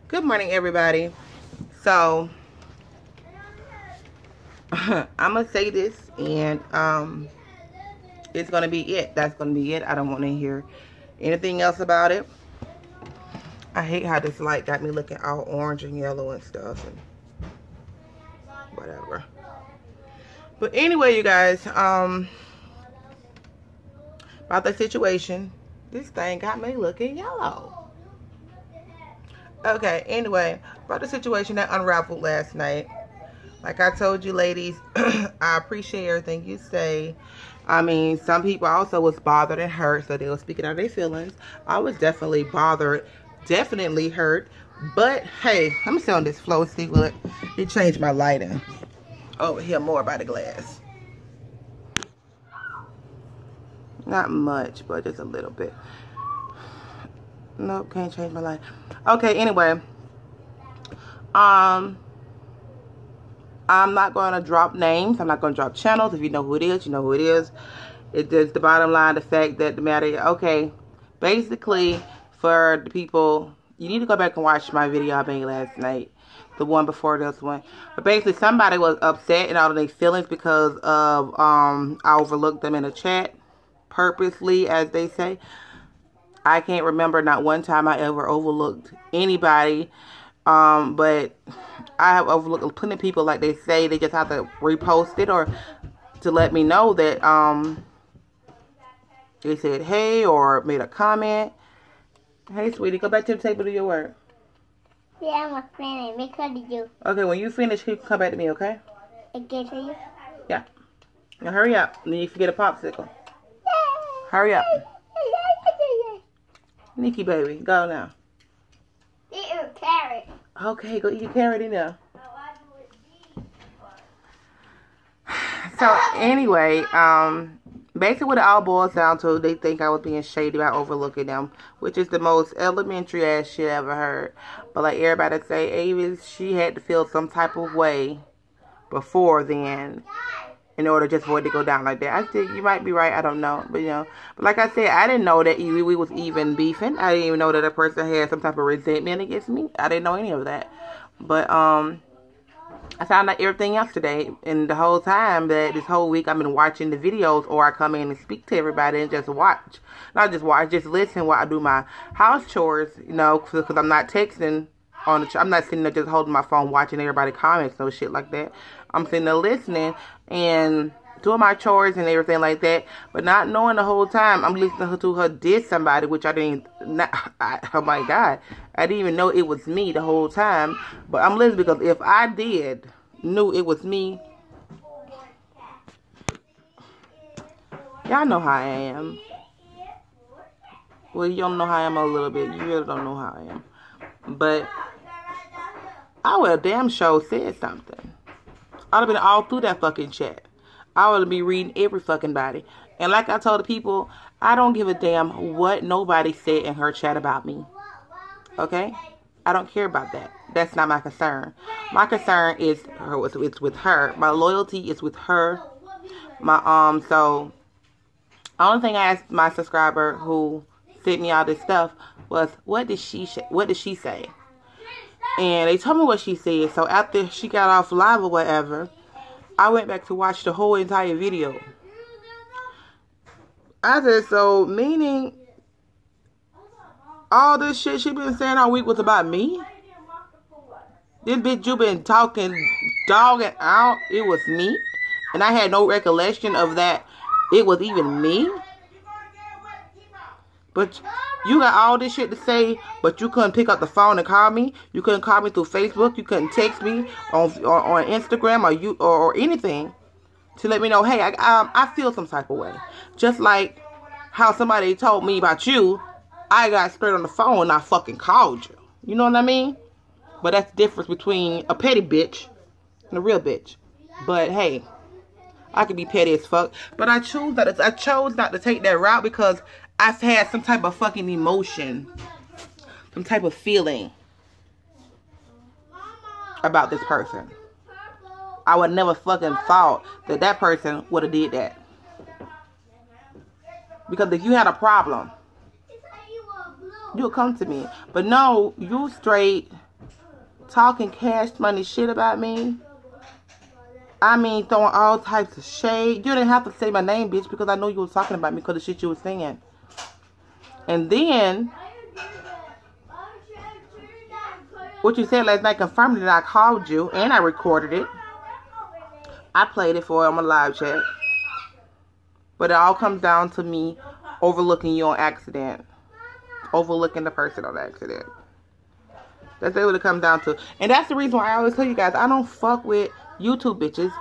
Good morning, everybody. So I'm gonna say this, and it's gonna be it. That's gonna be it. I don't want to hear anything else about it. I hate how this light got me looking all orange and yellow and stuff, and whatever. But anyway, you guys, about the situation, this thing got me looking yellow. Okay, anyway, about the situation that unraveled last night. Like I told you, ladies, I appreciate everything you say. I mean, some people also was bothered and hurt, so they were speaking out their feelings. I was definitely bothered, definitely hurt. But, hey, let me sit on this floor and see what it changed my lighting. Over here more by the glass. Not much, but just a little bit. Nope, can't change my light. Okay, anyway. I'm not going to drop names. I'm not going to drop channels. If you know who it is, you know who it is. It's just the bottom line, the fact that the matter, okay, basically, for the people, you need to go back and watch my video I made last night. The one before this one. But basically, somebody was upset and all of their feelings because of, I overlooked them in a chat. Purposely, as they say. I can't remember not one time I ever overlooked anybody. But I have overlooked plenty of people, like they say. They just have to repost it or to let me know that they said hey or made a comment. Hey, sweetie, go back to the table to do your work. Yeah, I'm a fan. Make sure to do. Okay, when you finish, you can come back to me, okay? Okay, to you? Yeah. Now hurry up. Then you can get a popsicle. Hurry up. Nikki, baby, go now. Eat your carrot. Okay, go eat your carrot in there. So, anyway, basically what it all boils down to, they think I was being shady about overlooking them, which is the most elementary ass shit I ever heard. But like everybody say, Avis, she had to feel some type of way before then in order just for it to go down like that. I think you might be right. I don't know. But, you know. But like I said, I didn't know that we was even beefing. I didn't even know that a person had some type of resentment against me. I didn't know any of that. But, I found out everything else today. And the whole time that this whole week I've been watching the videos, or I come in and speak to everybody and just watch. Not just watch, just listen while I do my house chores, you know, because I'm not texting on the, I'm not sitting there just holding my phone watching everybody comments, no shit like that. I'm sitting there listening and doing my chores and everything like that, but not knowing the whole time I'm listening to her diss somebody, which I didn't, oh my God, I didn't even know it was me the whole time. But I'm listening because if I knew it was me, y'all know how I am. Well, you don't know how I am a little bit. You really don't know how I am. But I would have damn sure said something. I'd have been all through that fucking chat. I would be reading every fucking body. And like I told the people, I don't give a damn what nobody said in her chat about me. Okay? I don't care about that. That's not my concern. My concern is it's with her. My loyalty is with her. My so only thing I asked my subscriber who sent me all this stuff was, what did she say? And they told me what she said. So after she got off live or whatever, I went back to watch the whole entire video. I said, so meaning all this shit she been saying all week was about me? This bitch you been talking, dogging out, it was me? And I had no recollection of that it was even me? But you got all this shit to say, but you couldn't pick up the phone and call me. You couldn't call me through Facebook. You couldn't text me on Instagram or anything to let me know, hey, I feel some type of way. Just like how somebody told me about you, I got straight on the phone and I fucking called you. You know what I mean? But that's the difference between a petty bitch and a real bitch. But hey, I could be petty as fuck. But I chose not to take that route because I've had some type of fucking emotion, some type of feeling about this person. I would never fucking thought that that person would have did that. Because if you had a problem, you'll come to me. But no, you straight talking cash money shit about me. I mean, throwing all types of shade. You didn't have to say my name, bitch, because I know you was talking about me because of the shit you was saying. And then, what you said last night confirmed that I called you and I recorded it. I played it for you on my live chat. But it all comes down to me overlooking you on accident. Overlooking the person on accident. That's what it comes down to. And that's the reason why I always tell you guys, I don't fuck with YouTube bitches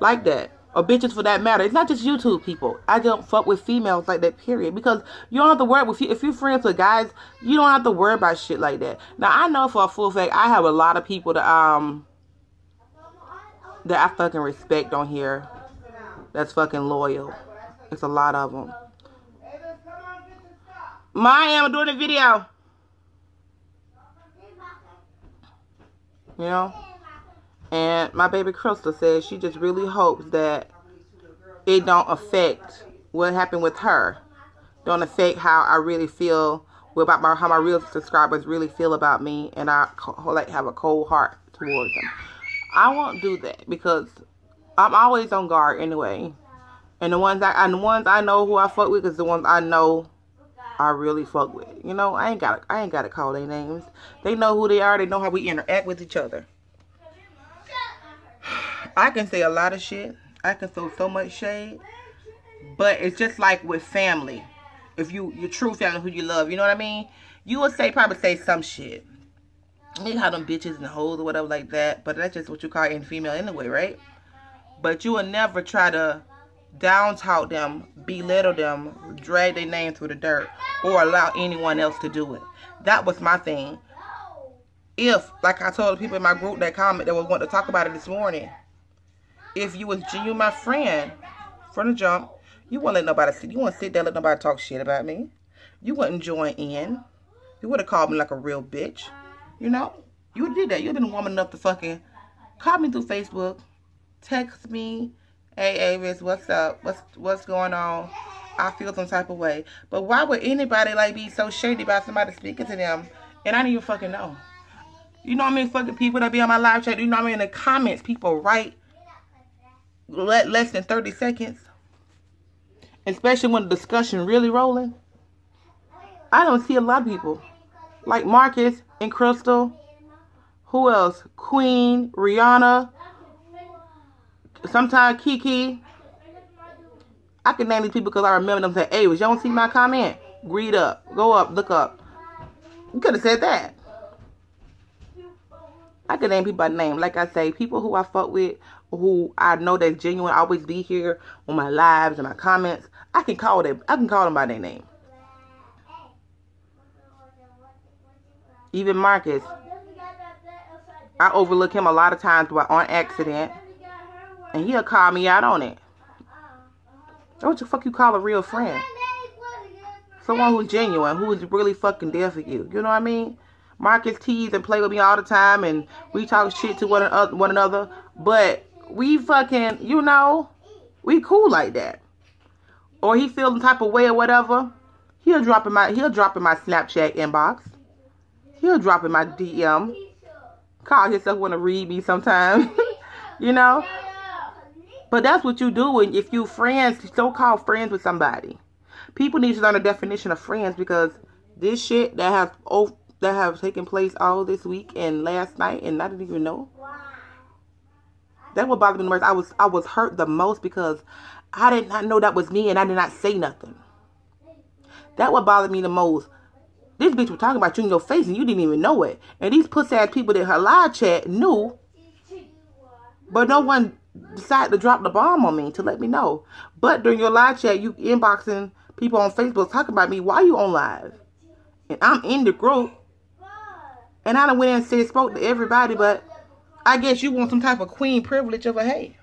like that. Or bitches for that matter. It's not just YouTube people. I don't fuck with females like that, period. Because you don't have to worry with if you're friends with guys, you don't have to worry about shit like that. Now I know for a full fact I have a lot of people that I fucking respect on here. That's fucking loyal. It's a lot of them. I'm doing a video. You know? And my baby Crystal says she just really hopes that it don't affect what happened with her. Don't affect how I really feel about how my real subscribers really feel about me, and I like have a cold heart towards them. I won't do that because I'm always on guard anyway. And the ones I know who I fuck with is the ones I know I really fuck with. You know, I ain't gotta call their names. They know who they are. They know how we interact with each other. I can say a lot of shit. I can throw so much shade. But it's just like with family. If your true family who you love, you know what I mean? You will probably say some shit. You call them bitches and hoes or whatever like that. But that's just what you call it in female anyway, right? But you will never try to down talk them, belittle them, drag their name through the dirt, or allow anyone else to do it. That was my thing. If, like I told the people in my group that comment that was wanting to talk about it this morning, if you was genuine my friend from the jump, you wouldn't let nobody sit. You wouldn't sit there and let nobody talk shit about me. You wouldn't join in. You would have called me like a real bitch. You know? You did that. You've been woman enough to fucking call me through Facebook, text me, hey Avis, what's up? What's going on? I feel some type of way. But why would anybody like be so shady about somebody speaking to them and I didn't even fucking know? You know what I mean? Fucking people that be on my live chat. You know what I mean? In the comments, people write less than 30 seconds. Especially when the discussion really rolling. I don't see a lot of people. Like Marcus and Crystal. Who else? Queen, Rihanna. Sometimes Kiki. I can name these people because I remember them saying, hey, you don't see my comment? Read up. Go up. Look up. You could have said that. I can name people by name. Like I say, people who I fuck with, who I know that's genuine, always be here on my lives and my comments. I can call them by their name. Even Marcus. I overlook him a lot of times on accident. And he'll call me out on it. What the fuck you call a real friend? Someone who's genuine, who is really fucking there for you. You know what I mean? Marcus tease and play with me all the time, and we talk shit to one another. But we fucking, you know, we cool like that. Or he feel some type of way or whatever, he'll drop in my Snapchat inbox. He'll drop in my DM. Call himself want to read me sometimes. You know? But that's what you do if you friends, so-called friends with somebody. People need to learn the definition of friends, because this shit that have taken place all this week and last night, and I didn't even know. That what bothered me the most. I was hurt the most because I did not know that was me, and I did not say nothing. That what bothered me the most. This bitch was talking about you in your face and you didn't even know it. And these pussy-ass people that her live chat knew, but no one decided to drop the bomb on me to let me know. But during your live chat, you inboxing people on Facebook talking about me while you on live. And I'm in the group. And I done went in and spoke to everybody, but I guess you want some type of queen privilege over hey.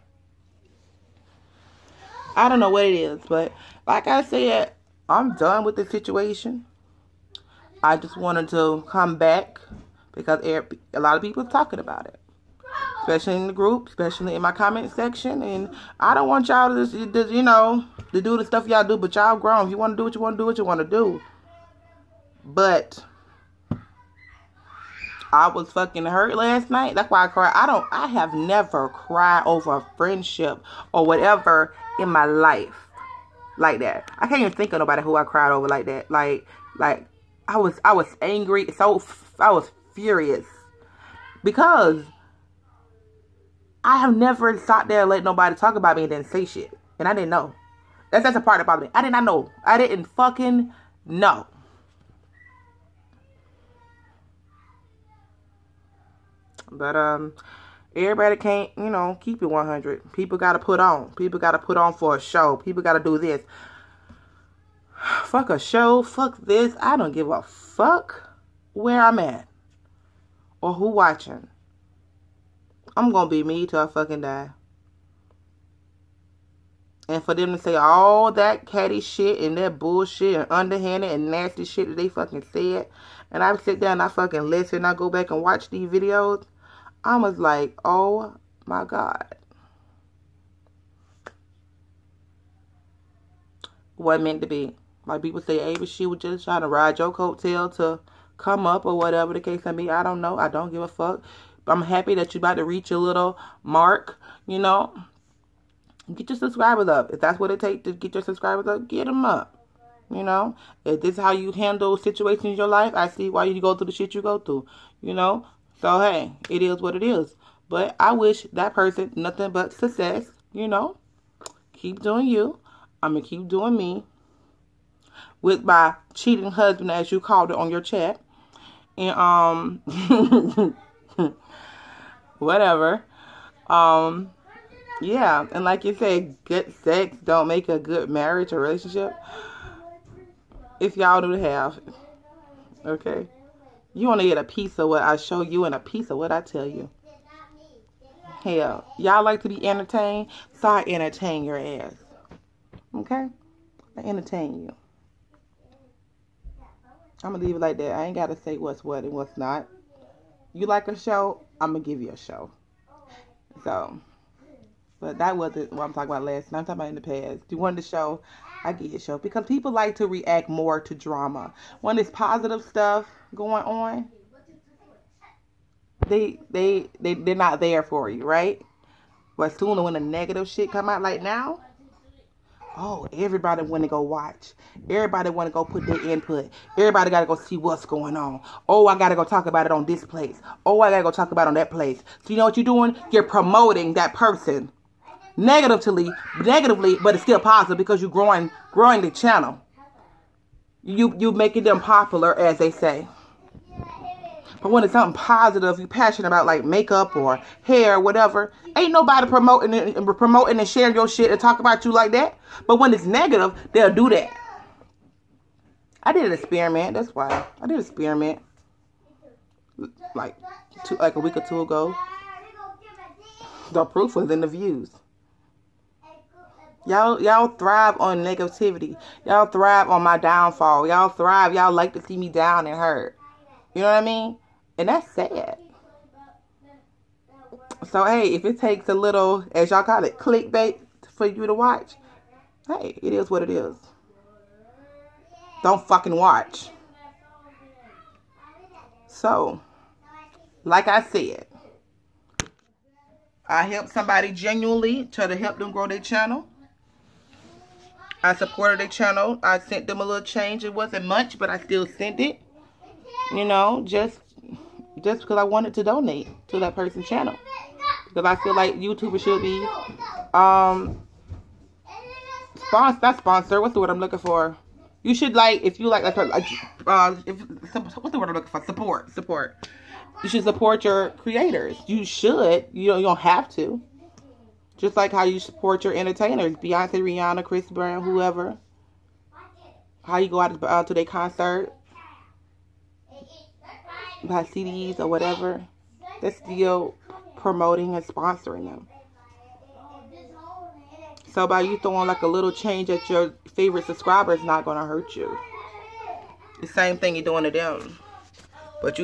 I don't know what it is, but like I said, I'm done with the situation. I just wanted to come back because a lot of people are talking about it. Especially in the group, especially in my comment section. And I don't want y'all to do the stuff y'all do, but y'all grown. If you want to do what you want to do, what you want to do. But I was fucking hurt last night. That's why I cried. I have never cried over a friendship or whatever in my life like that. I can't even think of nobody who I cried over like that. Like I was angry. I was furious because I have never sat there and let nobody talk about me and didn't say shit. And I didn't know. That's a part about me. I did not know. I didn't fucking know. But everybody can't, keep it 100. People got to put on. People got to put on for a show. People got to do this. Fuck a show. Fuck this. I don't give a fuck where I'm at or who watching. I'm going to be me till I fucking die. And for them to say all that catty shit and that bullshit and underhanded and nasty shit that they fucking said, and I sit down and I fucking listen and I go back and watch these videos, I was like, oh my God. Wasn't meant to be. Like people say, Ava, she was just trying to ride your coattail to come up or whatever the case may be. I don't know. I don't give a fuck. But I'm happy that you're about to reach your little mark, Get your subscribers up. If that's what it takes to get your subscribers up, get them up. If this is how you handle situations in your life, I see why you go through the shit you go through, So, hey, it is what it is. But I wish that person nothing but success, Keep doing you. I'm going to keep doing me. With my cheating husband, as you called it on your chat. And, whatever. Yeah. And like you said, good sex don't make a good marriage or relationship. If y'all do have. Okay. You want to get a piece of what I show you and a piece of what I tell you. Hell, y'all like to be entertained, so I entertain your ass. Okay? I entertain you. I'm going to leave it like that. I ain't got to say what's what and what's not. You like a show, I'm going to give you a show. So, but that wasn't what I'm talking about last night. I'm talking about in the past. You wanted the show, I give you a show. Because people like to react more to drama. When there's positive stuff going on, they're not there for you, right? But sooner when the negative shit come out like now, oh, everybody want to go watch. Everybody want to go put their input. Everybody got to go see what's going on. Oh, I got to go talk about it on this place. Oh, I got to go talk about it on that place. So you know what you're doing? You're promoting that person negatively, but it's still positive because you're growing the channel. You making them popular, as they say. But when it's something positive, you're passionate about, like makeup or hair or whatever, ain't nobody promoting and sharing your shit and talk about you like that. But when it's negative, they'll do that. I did an experiment. That's why I did an experiment like a week or two ago. The proof was in the views. Y'all thrive on negativity. Y'all thrive on my downfall. Y'all thrive. Y'all like to see me down and hurt. You know what I mean? And that's sad. So, hey, if it takes a little, as y'all call it, clickbait for you to watch, hey, it is what it is. Don't fucking watch. So, like I said, I helped somebody genuinely try to help them grow their channel. I supported their channel. I sent them a little change. It wasn't much, but I still sent it. Just because I wanted to donate to that person's channel. Because I feel like YouTubers should be not sponsor. What's the word I'm looking for? You should if you like what's the word I'm looking for? Support. You should support your creators. You should. You don't have to. Just like how you support your entertainers, Beyonce, Rihanna, Chris Brown, whoever. How you go out to their concert, buy CDs or whatever. That's still promoting and sponsoring them. So by you throwing like a little change at your favorite subscriber is not going to hurt you. The same thing you're doing to them. But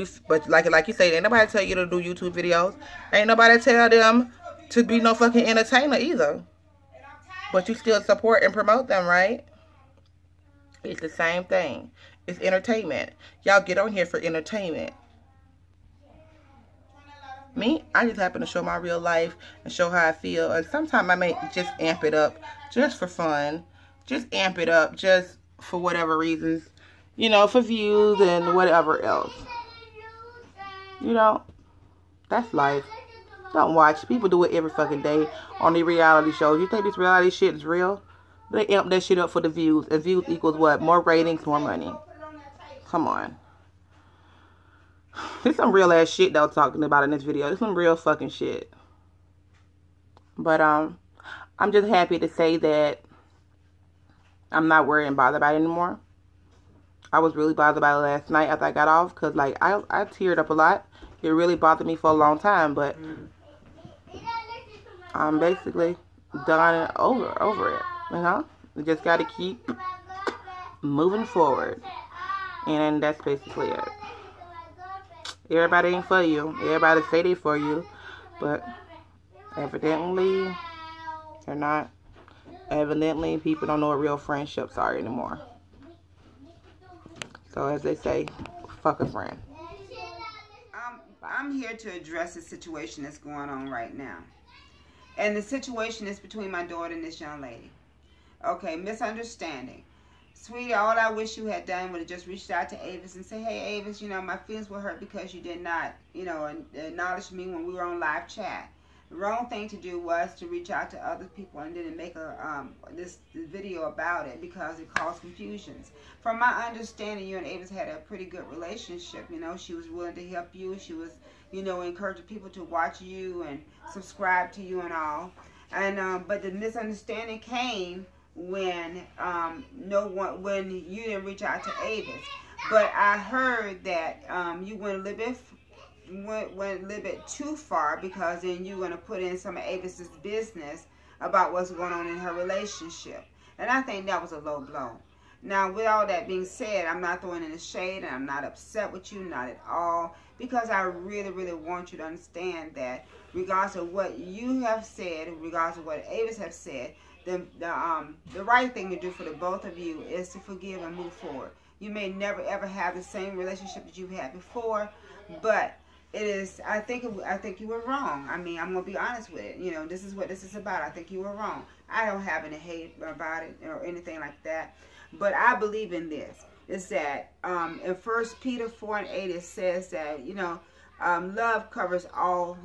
like you say, ain't nobody tell you to do YouTube videos. Ain't nobody tell them to be no fucking entertainer either. But you still support and promote them, right? It's the same thing. It's entertainment. Y'all get on here for entertainment. Me, I just happen to show my real life and show how I feel. And sometimes I may just amp it up just for fun. Just amp it up just for whatever reasons. You know, for views and whatever else. You know, that's life. Don't watch. People do it every fucking day on the reality shows. You think this reality shit is real? They amp that shit up for the views. And views equals what? More ratings, more money. Come on. There's some real ass shit that I'm talking about in this video. There's some real fucking shit. But I'm just happy to say that I'm not worried and bothered about it anymore. I was really bothered about it last night after I got off. Because, like, I teared up a lot. It really bothered me for a long time. But I'm basically done and over it. You know? You just got to keep moving forward. And that's basically it. Everybody ain't for you. Everybody say they for you. But evidently, they're not. Evidently, people don't know what real friendships are anymore. So as they say, fuck a friend. I'm here to address the situation that's going on right now. And the situation is between my daughter and this young lady. Okay, misunderstanding. Sweetie, all I wish you had done would have just reached out to Avis and say, hey, Avis, you know, my feelings were hurt because you did not, you know, acknowledge me when we were on live chat. The wrong thing to do was to reach out to other people and then make this video about it because it caused confusions. From my understanding, you and Avis had a pretty good relationship. You know, she was willing to help you. She was, you know, encouraging people to watch you and subscribe to you and all. And but the misunderstanding came when when you didn't reach out to Avis. But I heard that you went a little bit too far, because then you're going to put in some of Avis's business about what's going on in her relationship. And I think that was a low blow. Now, with all that being said, I'm not throwing in the shade, and I'm not upset with you, not at all, because I really, really want you to understand that regardless of what you have said, regardless of what Avis has said, the right thing to do for the both of you is to forgive and move forward. You may never ever have the same relationship that you've had before, but it is. I think you were wrong. I mean, I'm gonna be honest with it. You know, this is what this is about. I think you were wrong. I don't have any hate about it or anything like that, but I believe in this. Is that in 1 Peter 4:8 it says that, you know, love covers a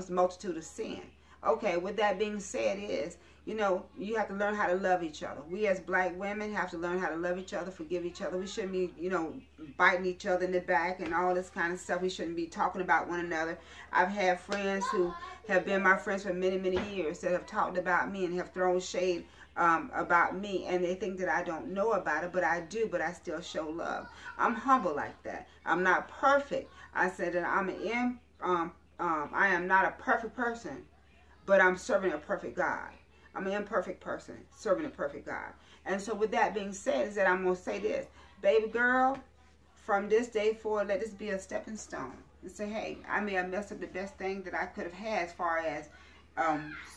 multitude of sin. Okay, with that being said is, you know, you have to learn how to love each other. We as black women have to learn how to love each other, forgive each other. We shouldn't be, you know, biting each other in the back and all this kind of stuff. We shouldn't be talking about one another. I've had friends who have been my friends for many, many years that have talked about me and have thrown shade about me, and they think that I don't know about it, but I do, but I still show love. I'm humble like that. I'm not perfect. I said that I am not a perfect person, but I'm serving a perfect God. I'm an imperfect person serving a perfect God. And so with that being said, is that I'm going to say this. Baby girl, from this day forward, let this be a stepping stone. And say, hey, I may have messed up the best thing that I could have had as far as,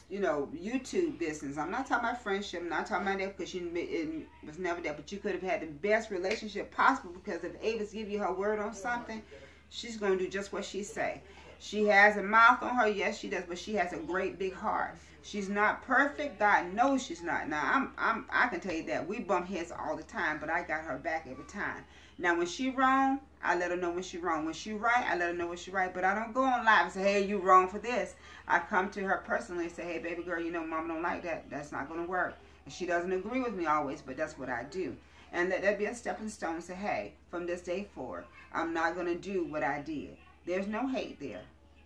you know, YouTube business. I'm not talking about friendship. I'm not talking about that because it was never that. But you could have had the best relationship possible, because if Avis give you her word on something, she's going to do just what she say. She has a mouth on her, yes she does, but she has a great big heart. She's not perfect. God knows she's not. Now I can tell you that we bump heads all the time, but I got her back every time. Now when she wrong, I let her know when she wrong. When she right, I let her know when she right. But I don't go on live and say, hey, you wrong for this. I come to her personally and say, hey, baby girl, you know, mom don't like that. That's not going to work. And she doesn't agree with me always, but that's what I do. And let that be a stepping stone and say, hey, from this day forward, I'm not going to do what I did. There's no hate there.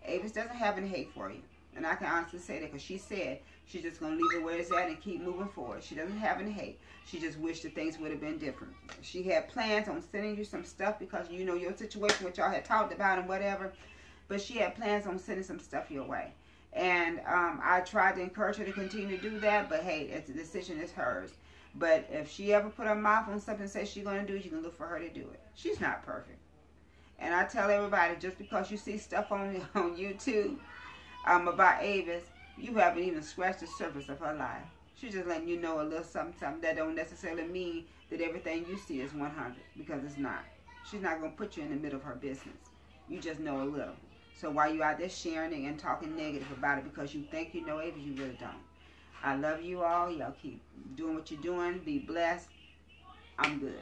Avis doesn't have any hate for you. And I can honestly say that because she said she's just going to leave it where it's at and keep moving forward. She doesn't have any hate. She just wished that things would have been different. She had plans on sending you some stuff because, you know, your situation, what y'all had talked about and whatever. But she had plans on sending some stuff your way. And I tried to encourage her to continue to do that. But, hey, it's the decision is hers. But if she ever put her mouth on something and says she's going to do it, you can look for her to do it. She's not perfect. And I tell everybody, just because you see stuff on YouTube about Avis, you haven't even scratched the surface of her life. She's just letting you know a little something. That don't necessarily mean that everything you see is 100, because it's not. She's not going to put you in the middle of her business. You just know a little. So while you out there sharing it and talking negative about it because you think you know it, but you really don't. I love you all. Y'all keep doing what you're doing. Be blessed. I'm good.